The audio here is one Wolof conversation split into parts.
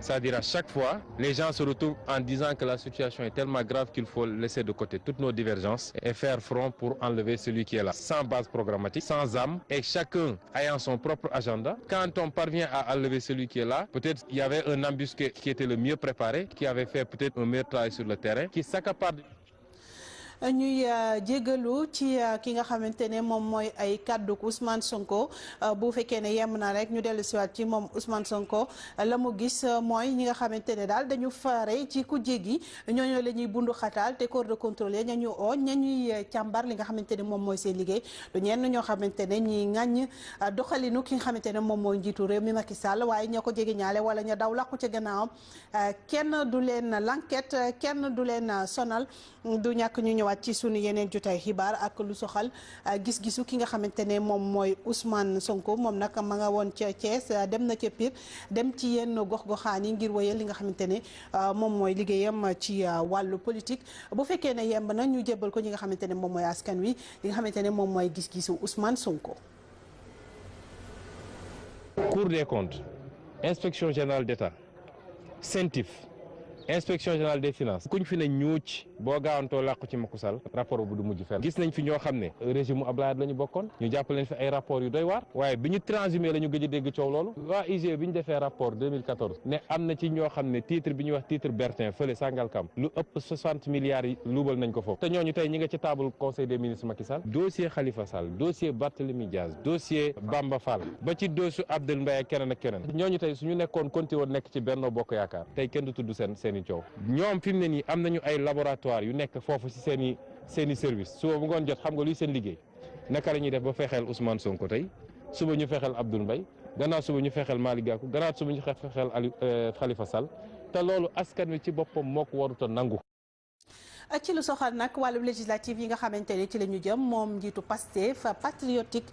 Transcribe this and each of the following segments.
C'est-à-dire à chaque fois, les gens se retrouvent en disant que la situation est tellement grave qu'il faut laisser de côté toutes nos divergences et faire front pour enlever celui qui est là. Sans base programmatique, sans âme et chacun ayant son propre agenda. Quand on parvient à enlever celui qui est là, peut-être il y avait un embusqué qui était le mieux préparé, qui avait fait peut-être un meilleur travail sur le terrain, qui s'accapare. ñuy jégalu ci ki nga xamante ne moom mooy ay kaddu Ousmane Sonko bu fekkee ne yem na rek ñu dellu siwaat ci moom Ousmane Sonko la mu gis mooy ñi nga xamante ne daal dañu fare ci kujje gi ñooñu la ñuy bundu xataal te corps de contrôle ña ñu oo ña ñuy càmbar li nga xamante ne moom mooy seen liggéey du ñenn ñoo xamante ne ñi ŋàññ doxalinu ki nga xamante ne moom mooy njiitu réew mi Macky Sall waaye ña ko jege ñaale wala ña daw làqu ca gannaawam kenn du leen l'enquête kenn du leen sonal du ñàkk ñu ñëwaat ci sunu yeneen jotaay xibaar ak lu soxal gis-gisu ki nga xamante ne moom mooy Ousmane Sonko moom nag ma nga woon ca Thiès dem na ca Pire dem ci yenn gox-goxaan yi ngir wéyal li nga xamante ne moom mooy liggéeyam ci wàllu politique bu fekkee ne yemb na ñu jébbal ko ñi nga xamante ne moom mooy askan wi li nga xamante ne moom mooy gis-gisu Ousmane Sonko. Cour des comptes, inspection générale d'État, CENTIF, inspection générale des finances kuñ fi ne ñuuc boo gaawantoo làqu ci Macky Sall rapport bu du mujj fenn gis nañ fi ñoo xam ne régime Abdoulaye la ñu bokkoon ñu jàpp leen fi ay rapport yu doy waar waaye bi ñu transhumé la ñu gëj a dégg coow loolu waa IGE bi ñu defee rapport 2014 ne am na ci ñoo xam ne titre bi ñuy wax titre Bertin fële Sangalkam lu ëpp 60 milliards yi luubal nañ ko foofu te ñooñu tey ñi nga ci table conseil des ministres Macky Sall dossier Khalifa Sall dossier Barthélémy Diaz dossier Bamba Fall ba ci dossier Abdoul Mbaye ak keneen ak keneen ñooñu tey suñu nekkoon continué woon nekk ci Benno Bokk Yaakaar tey kenn du tudd seeni coow ñoom fi mu ne nii am nañu ay laboratoire yu nekk foofu ci seeni service suba bu ngoon jot xam nga luy seen liggéey naka la ñuy def ba fexeel Ousmane Sonko tey suba ñu fexeel Abdoul Mbaye gannaaw suba ñu fexeel Malick Gakou gannaaw suba ñu fexeel Khalifa Sall te loolu askan wi ci boppam moo ko warut a nangu. ci lu soxal nag wàllu législative yi nga xamante ne ci la ñu jëm moom njiitu Pastef patriotique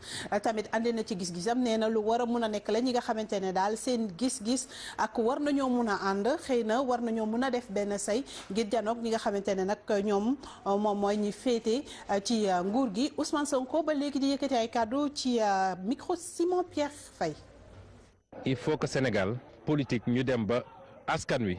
tamit andi na ci gis-gisam nee na lu war a mun a nekk la ñi nga xamante ne daal seen gis-gis ak war nañoo mun a ànd xëy na war nañoo mun a def benn say ngir janoog ñi nga xamante ne nag ñoom moom mooy ñi féete ci nguur gi Ousmane Sonko ba léegi di yëkkati ay kàddu ci micro Simon Pierre Faye. Il faut que Sénégal politique ñu dem ba askan wi.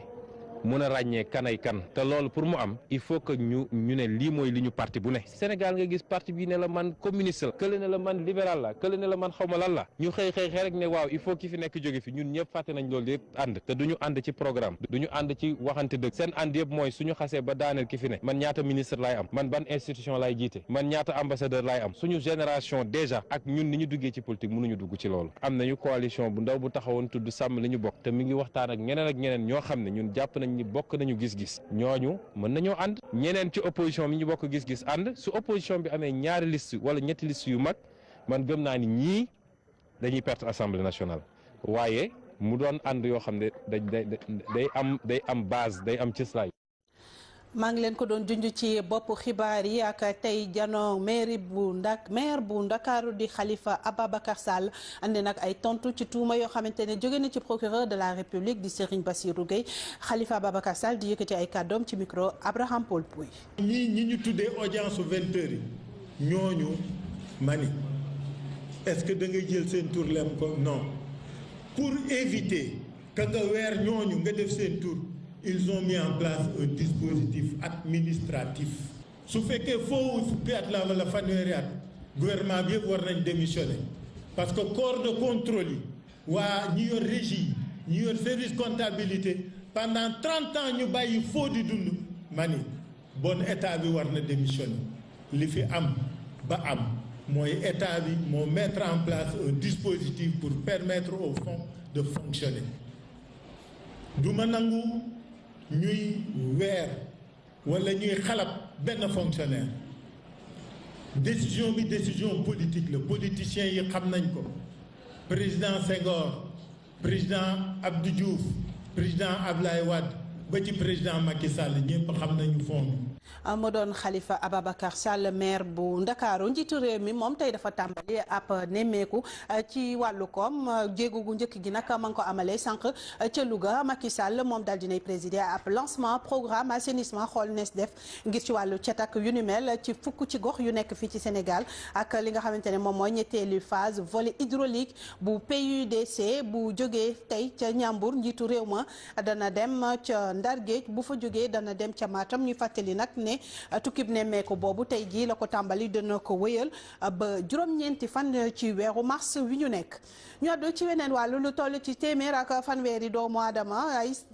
mun a ràññee kanay kan te loolu pour mu am il faut que ñu ne lii mooy li ñu parti bu ne Sénégal nga gis parti bi ne la man communiste la kële ne la man libéral la kële ne la man xawma lan la ñu xëy rek ne waaw il faut ki fi nekk jóge fi ñun ñëpp fàtte nañ loolu yëpp ànd te duñu ànd ci programme duñu ànd ci waxante dëgg seen ànd yëpp mooy suñu xasee ba daaneel ki fi ne man ñaata ministre laay am man ban institution laay jiite man ñaata ambassadeur laay am suñu génération déjà ak ñun ni ñu duggee ci politique mënuñu dugg ci loolu am nañu coalition bu ndaw bu taxawoon tudd sàmm li ñu bokk te mi ngi waxtaan ak ñeneen ñoo xam ne ñun jàpp nañ ni bokk nañu gis-gis ñooñu mën nañoo ànd ñeneen ci opposition bi ñu bokk gis-gis ànd su opposition bi amee ñaari liste wala ñetti liste yu mag man gëm naa ni ñii dañuy perte assemblée nationale waaye mu doon ànd yoo xam ne day am base day am cëslaay. maa ngi leen ko doon junj ci bopp xibaar yi ak tey jano maire bu Ndakaaru di Khalifa Ababacar Sall andi nag ay tontu ci tuuma yoo xamante ne jóge na ci procureur de la République di Serigne Bassirou Gueye Khalifa Ababacar Sall di yëkkati ay kàddoom ci micro Abraham Paul Pouy. ñi ñu tuddee audience 20 heures yi ñooñu mani est-ce que da ngay jël seen tur lem ko non pour éviter que nga weer ñooñu nga def seen tur. Ils ont mis en place un dispositif administratif su fekkee foofu fukki at la wala fanweeri at gouvernement bi yëpp war nañ démissionner parce que corps de contrôle yi waa ñi yor régie ñi yor service comptabilité pendant 30 ans ñu bàyyi foo di dund mani bon état bi war na démissionner li fi am ba am mooy état bi moo mettre en place un dispositif pour permettre au fonds de fonctionner du ma nangu ñuy weer wala ñuy xalab benn fonctionnaire décision bi décision politique la politiciens yi xam nañ ko président Senghor président Abdou Diouf président Ablaye Wade ba ci président Macky Sall ñëpp xam nañu fond bi mu doon Khalifa Ababacar Sall maire bu Ndakaaru njiitu réew mi moom tey dafa tàmbali ab nemmeeku ci wàllu koom jéego gu njëkk gi nag ma ngi ko amalee sànq ca Louga. Macky Sall moom daal dinay présider ab lancement programme assainissement xool nees def ngir ci wàllu cet ak yu ni mel ci fukk ci gox yu nekk fii ci Sénégal ak li nga xamante ne moom mooy ñetteelu phase volet hydraulique bu PUDC bu jógee tey ca Ñambur njiitu réew ma dana dem ca Ndar Géej bu fa jógee dana dem ca Matam ñu fàttali nag ne tukkib nemmeeku boobu tey jii la ko tàmbali dina ko wëyal ba juróom-ñeenti fan ci weeru mars wi ñu nekk. ñu àddu ci weneen wàllu lu toll ci téeméer ak fanweeri doomu aadama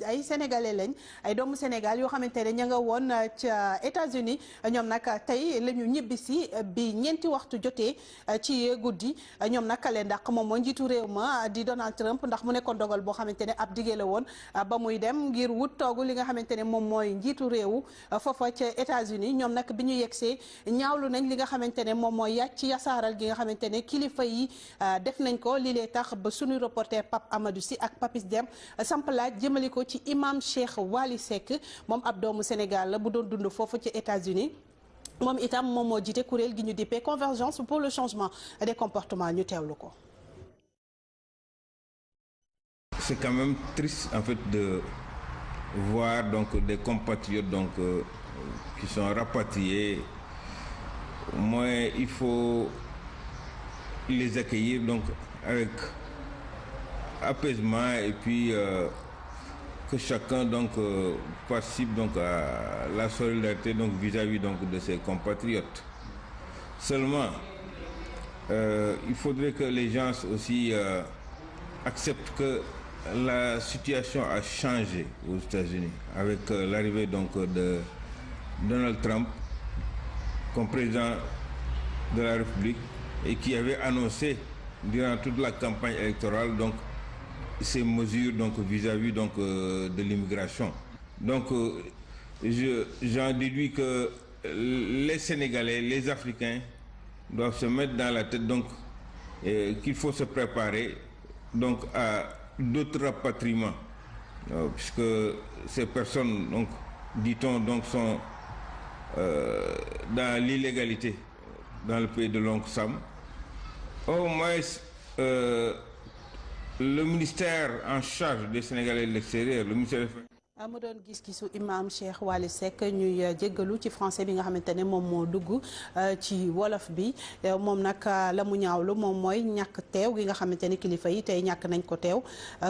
ay sénégalais lañ ay doomu Sénégal yoo xamante ne ña nga woon ca États-Unis ñoom nag tey la ñu ñibbisi bi ñeenti waxtu jotee ci guddi ñoom nag leen ndax moom mooy njiitu réew ma di Donald Trump ndax mu nekkoon dogal boo xamante ne ab digee la woon ba muy dem ngir wut toogu li nga xamante ne moom mooy njiitu réew foofa ca États-Unis ñoom nag bi ñu yegsee ñaawlu nañ li nga xamante ne moom mooy yàcc ci yasaaral gi nga xamante ne kilifa yi def nañ ko li lee tax ba sunu reporter Pape Amadou Sy ak Papis Dem samp laaj jëmale ko ci imam Cheikh Wali Seck moom ab doomu Sénégal la bu doon dund foofu ci États-Unis moom itam moom moo jiite kuréel gi ñu dippee Convergence pour le changement des comportements ñu teewlu ko. C'est quand même triste en fait de voir donc des compatriotes donc qui sont rapatriés. Moi, il faut les accueillir donc avec apaisement et puis que chacun donc participe donc à la solidarité donc vis-à-vis donc de ses compatriotes. Seulement, il faudrait que les gens aussi acceptent que la situation a changé aux États-Unis avec l'arrivée donc de Donald Trump comme président de la République et qui avait annoncé durant toute la campagne électorale donc ces mesures donc vis-à-vis donc de l'immigration. Donc j'en déduis que les Sénégalais, les Africains doivent se mettre dans la tête donc qu'il faut se préparer donc à d'autres rapatriements puisque ces personnes donc dit-on donc sont dans l'illégalité dans le pays de l'oncle Sam. Au moins le ministère en charge des Sénégalais de l'extérieur, le ministère mu doon gis-gisu imam Cheikh Wali Seck ñuy jéggalu ci français bi nga xamante ne moom moo dugg ci wolof bi moom nag la mu ñaawlu moom mooy ñàkk teew gi nga xamante ne kilifa yi tey ñàkk nañ ko teew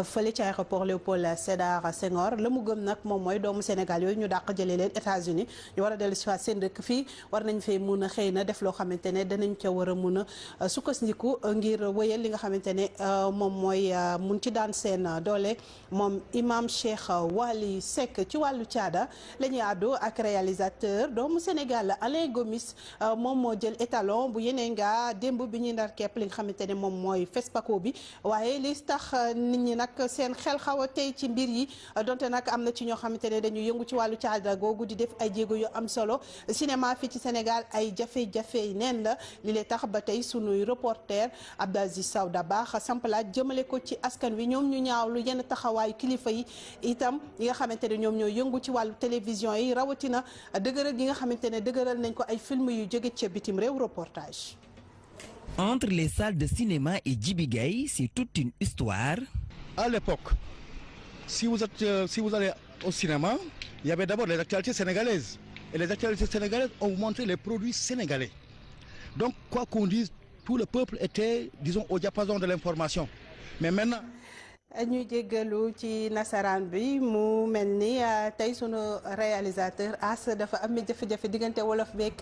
fële ci aéroport Léopold Sédar Senghor la mu gëm nag moom mooy doomu Sénégal yooyu ñu dàq jëlee leen États-Unis ñu war a dellu si waat seen dëkk fii war nañ fee mun a xëy na def loo xamante ne danañ ca war a mun a sukkandiku ngir wëyal li nga xamante ne moom mooy mun ci daan seen doole moom imam Cheikh Wali Seck ci wàllu caada la ñuy àddu ak réalisateur doomu Sénégal Alain Gomis moom moo jël étalon bu yeneen nga démb bi ñuy ndar kepp li nga xamante ne moom mooy FESPACO bi waaye li tax nit ñi nag seen xel xaw a tey ci mbir yi donte nag am na ci ñoo xamante ne dañu yëngu ci wàllu caada googu di def ay jéego yu am solo cinéma fii ci Sénégal ay jafe-jafe neen la li lay tax ba tey sunuy reporter Abdou Aziz Sow Dabakh sampalaat jëmale ko ci askan wi ñoom ñu ñaawlu yenn taxawaayu kilifa yi itam yi nga xamante ne ñoom ñoo yëngu ci wàllu télévision yi rawatina dëgëral gi nga xamante ne dëgëral nañ ko ay film yu jóge ca bitim réew reportage. Entre les salles de cinéma et Djibi Gaye, c'est toute une histoire. À l'époque, si vous allez au cinéma, il y avait d'abord les actualités sénégalaises. Et les actualités sénégalaises ont montré les produits sénégalais. Donc, quoi qu'on dise, tout le peuple était, disons, au diapason de l'information. Mais maintenant... ñuy jéggalu ci nasaraan bi mu mel ni tey sunu réalisateur as dafa am jafe-jafe diggante wolof beeg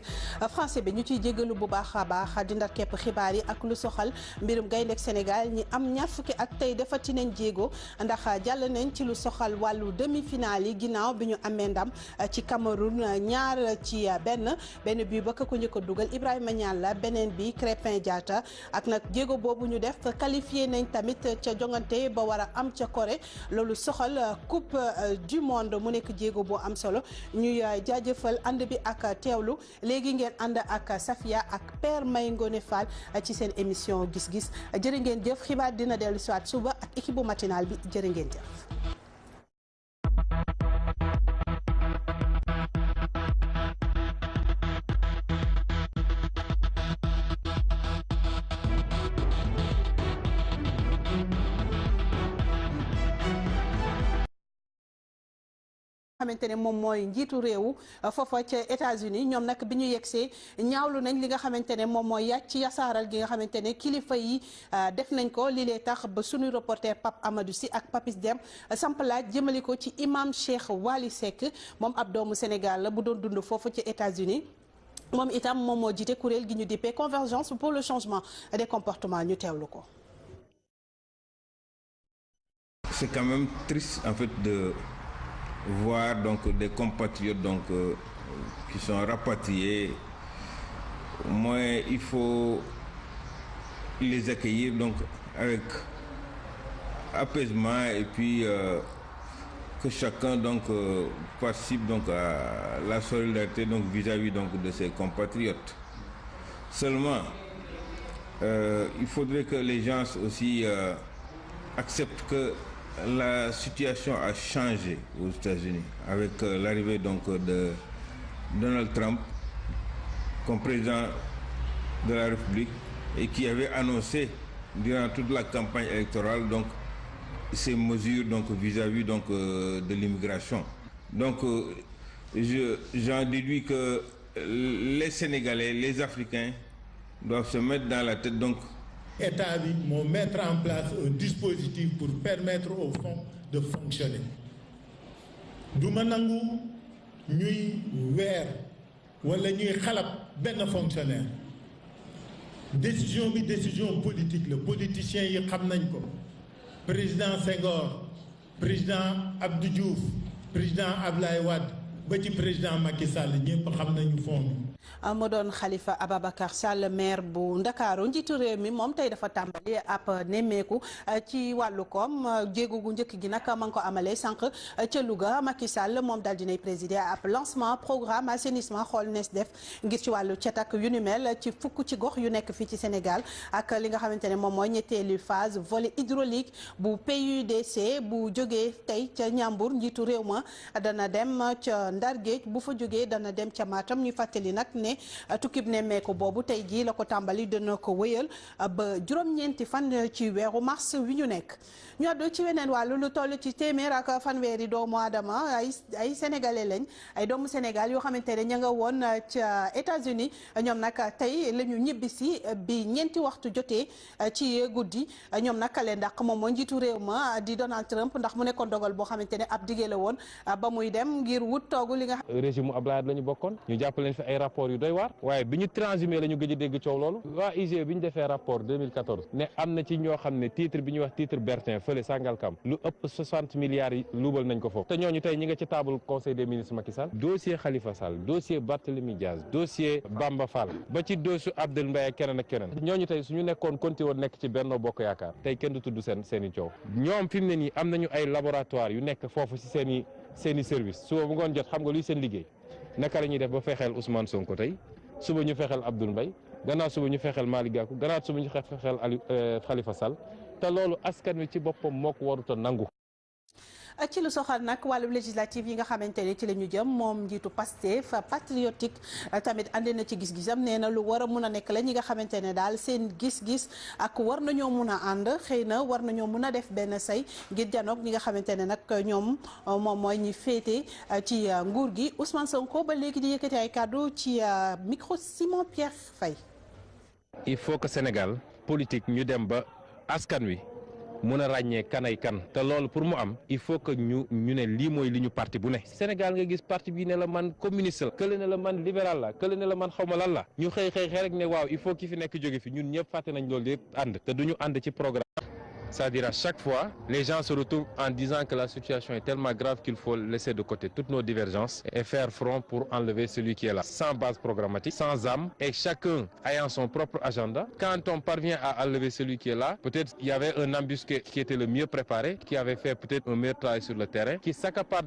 français bi ñu ciy jéggalu bu baax a baax di ndar képp xibaar yi ak lu soxal mbirum gaynde Sénégal ñi am ñaar fukki at tey defati nañ jéego ndax jàll nañ ci lu soxal wàllu demi-finale yi ginnaaw bi ñu amee ndam ci Cameroun ñaar ci benn bi ba ko njëkk a dugal Ibrahima Niang la beneen bi Crépin Diatta ak nag jéego boobu ñu def qualifié nañ tamit ca jongante ba war am ca Corée loolu soxal coupe du monde mu nekk jéego boo am solo ñuy jaajëfal ànd bi ak teewlu léegi ngeen ànd ak Safia ak Père May Ngone Fall ci seen émission gis-gis jërë ngeen jëf xibaar dina dellu siwaat suba ak équipe bu matinal bi jërë ngeen jëf xamante ne moom mooy njiitu réew foofa ca États-Unis ñoom nag bi ñu yegsee ñaawlu nañ li nga xamante ne moom mooy yàcc yasaaral gi nga xamante ne kilifa yi def nañ ko li lee tax ba suñu reporter Pape Amadou Sy ak Papis Dem samp laaj jëmale ko ci imam Cheikh Wali Seck moom ab doomu Sénégal la bu doon dund foofu ca États-Unis moom itam moom moo jiite kuréel gi ñu dippee Convergence pour le changement des comportements ñu teewlu ko. C'est quand même triste en fait de voir donc des compatriotes donc qui sont rapatriés. Moi, il faut les accueillir donc avec apaisement et puis que chacun donc participe donc à la solidarité donc vis-à-vis donc de ses compatriotes. Seulement, il faudrait que les gens aussi acceptent que la situation a changé aux États-Unis avec l'arrivée donc de Donald Trump comme président de la République et qui avait annoncé durant toute la campagne électorale donc ces mesures donc vis-à-vis donc de l'immigration. Donc j'en déduis que les Sénégalais, les Africains doivent se mettre dans la tête donc État bi moo mettre en place un dispositif pour permettre au fonds de fonctionner du ma nangu ñuy weer wala ñuy xalab benn fonctionnaire décision bi décision politique la politiciens yi xam nañ ko président Senghor président Abdou Diouf président Ablaye Wade ba ci président Macky Sall ñëpp xam nañu fond bi. ma doon Khalifa Ababacar Sall maire bu Ndakaaru njiitu réew mi moom tey dafa tàmbali ab nemmeeku ci wàllu koom jéego gu njëkk gi nag ma ngi ko amalee sànq ca Louga Macky Sall moom daal dinay présider ab lancement programme assainissement xool nees def ngir ci wàllu cet ak yu ni mel ci fukk ci gox yu nekk fii ci Sénégal ak li nga xamante ne moom mooy ñetteelu phase volet hydraulique bu PUDC bu jógee tey ca Ñambur njiitu réew ma dana dem ca Ndar Géej bu fa jógee dana dem ca Matam ñu fàttali nag ne tukkib nemmeeku boobu tey jii la ko tàmbali dana ko wëyal ba juróom-ñeenti fan ci weeru mars wi ñu nekk ñu àddu ci weneen wàllu lu toll ci téeméer ak fanweeri doomu aadama ay sénégalais lañ ay doomu Sénégal yoo xamante ne ña nga woon ca États-Unis ñoom nag tey la ñu ñibbisi bi ñeenti waxtu jotee ci guddi ñoom nag leen ndax moom mooy njiitu réew ma di Donald Trump ndax mu nekkoon dogal boo xamante ne ab digee la woon ba muy dem ngir wut toogu li nga régime mu Abdoulaye la ñu bokkoon ñu jàpp leen fi ay rapport yu doy waar waaye bi ñu transhumé la ñu gëj a dégg coow loolu waa IG bi ñu defee rapport 2014 ne am na ci ñoo xam ne titre bi ñuy wax titre Bertin fële Sangalkam lu ëpp 60 milliards yi luubal nañ ko foofu te ñooñu tey ñi nga ci table conseil des ministres Macky Sall dossier Khalifa Sall dossier Barthélémy Diaz dossier Bamba Fall ba ci dossier Abdoul Mbaye ak keneen ak keneen ñooñu tey suñu nekkoon konti woon nekk ci Benno Bokk Yaakaar tey kenn du tudd seen i coow ñoom fi mu ne nii am nañu ay laboratoire yu nekk foofu ci seen i service suba bu ngoon jot xam nga luy seen liggéey naka la ñuy def ba fexeel Ousmane Sonko tey suba ñu fexeel Abdoul Mbaye gannaaw suba ñu fexeel Malick Gakou gannaaw suba ñu fexeel Khalifa Sall te loolu askan wi ci boppam moo ko warut a nangu. ci lu soxal nag wàllu législative yi nga xamante ne ci la ñu jëm moom njiitu Pastef patriotique tamit andi na ci gis-gisam nee na lu war a mun a nekk la ñi nga xamante ne daal seen gis-gis ak war nañoo mun a ànd xëy na war nañoo mun a def benn say ngir janoog ñi nga xamante ne nag ñoom moom mooy ñi féete ci nguur gi Ousmane Sonko ba léegi di yëkkati ay kàddu ci micro Simon Pierre Faye. Il faut que Sénégal politique ñu dem ba askan wi. mun a ràññee kanay kan te loolu pour mu am il faut que ñu ne lii mooy li ñu parti bu ne Sénégal nga gis parti bi ne la man communiste la kële ne la man libéral la kële ne la man xawma lan la ñu xëy rek ne waaw il faut ki fi nekk jóge fi ñun ñëpp fàtte nañ loolu yëpp ànd te duñu ànd ci programme. C'est-à-dire à chaque fois, les gens se retrouvent en disant que la situation est tellement grave qu'il faut laisser de côté toutes nos divergences et faire front pour enlever celui qui est là. Sans base programmatique, sans âme et chacun ayant son propre agenda. Quand on parvient à enlever celui qui est là, peut-être il y avait un embusqué qui était le mieux préparé, qui avait fait peut-être un meilleur travail sur le terrain, qui s'accapare.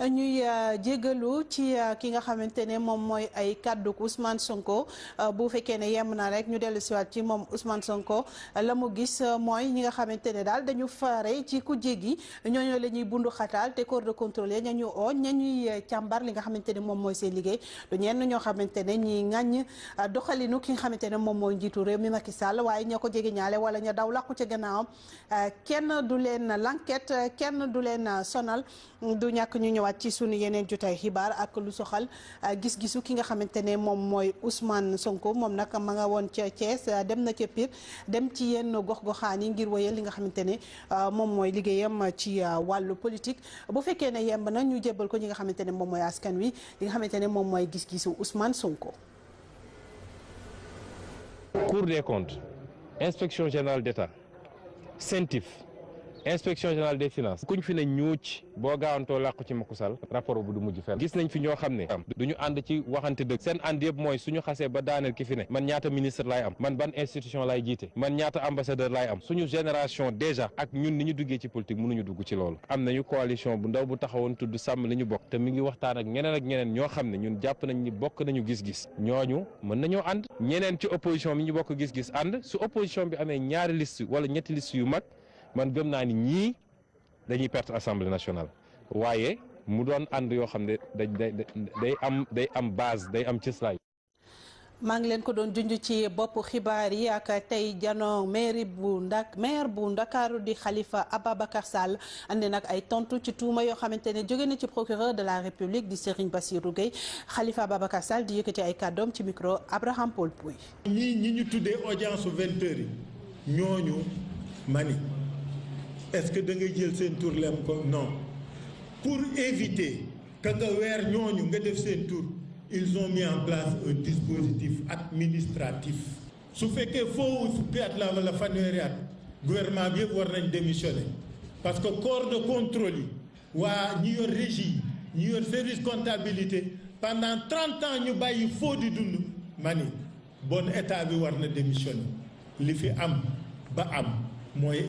ñuy jégalu ci ki nga xamante ne moom mooy ay kàddu Ousmane Sonko bu fekkee ne yem na rek ñu dellu siwaat ci moom Ousmane Sonko la mu gis mooy ñi nga xamante ne daal dañu fare ci kujje gi ñooñu la ñuy bundu xataal te corps de contrôle ña ñu oo ña ñuy càmbar li nga xamante ne moom mooy seen liggéey du ñenn ñoo xamante ne ñi ŋàññ doxalinu ki nga xamante ne moom mooy njiitu réew mi Macky Sall waaye ña ko jege ñaale wala ña daw làqu ca gannaawam kenn du leen l'enquête kenn du leen sonal du ñàkk ñu ñëwaat ci sunu yeneen jotaay xibaar ak lu soxal gis-gisu ki nga xamante ne moom mooy Ousmane Sonko moom nag ma nga woon ca Thiès dem na ca Pire dem ci yenn gox-goxaan yi ngir wéyal li nga xamante ne moom mooy liggéeyam ci wàllu politique bu fekkee ne yemb na ñu jébbal ko ñi nga xamante ne moom mooy askan wi li nga xamante ne moom mooy gis-gisu Ousmane Sonko. Cour des comptes, inspection générale d'État, CENTIF, inspection générale des finances kuñ fi ne ñuuc boo gaawantoo làqu ci Macky Sall rapport bu du mujj fenn gis nañ fi ñoo xam ne duñu ànd ci waxante dëgg seen ànd yëpp mooy suñu xasee ba daaneel ki fi ne man ñaata ministre laay am man ban institution laay jiite man ñaata ambassadeur laay am suñu génération déjà ak ñun ni ñu duggee ci politique mënuñu dugg ci loolu am nañu coalition bu ndaw bu taxawoon tudd sàmm li ñu bokk te mi ngi waxtaan ak ñeneen ñoo xam ne ñun jàpp nañ ni bokk nañu gis-gis ñooñu mën nañoo ànd ñeneen ci opposition bi ñu bokk gis-gis ànd su opposition bi amee ñaari liste wala ñetti liste yu mag man gëm naa ni ñii dañuy perte assemblée nationale waaye mu doon ànd yoo xam ne day am base day am cëslaay. maa ngi leen ko doon junj ci bopp xibaar yi ak tey jano maire bu Ndakaaru di Khalifa Ababacar Sall andi nag ay tontu ci tuuma yoo xamante ne jóge na ci procureur de la République di Serigne Bassirou Gueye Khalifa Ababacar Sall di yëkkati ay kàddoom ci micro Abraham Paul Pouy. ñi ñu tuddee audience su 20 heures yi ñooñu mani est-ce que da ngay jël seen tur lem ko non pour éviter que nga weer ñooñu nga def seen tur ils ont mis en place un dispositif administratif su fekkee foofu fukki at la wala fanweeri at gouvernement bi yëpp war nañ démissionner parce que corps de contrôle yi waa ñi yor régie ñi yor service comptabilité pendant 30 ans ñu bàyyi foo di dund mani bon état bi war na démissionner li fi am ba am mooy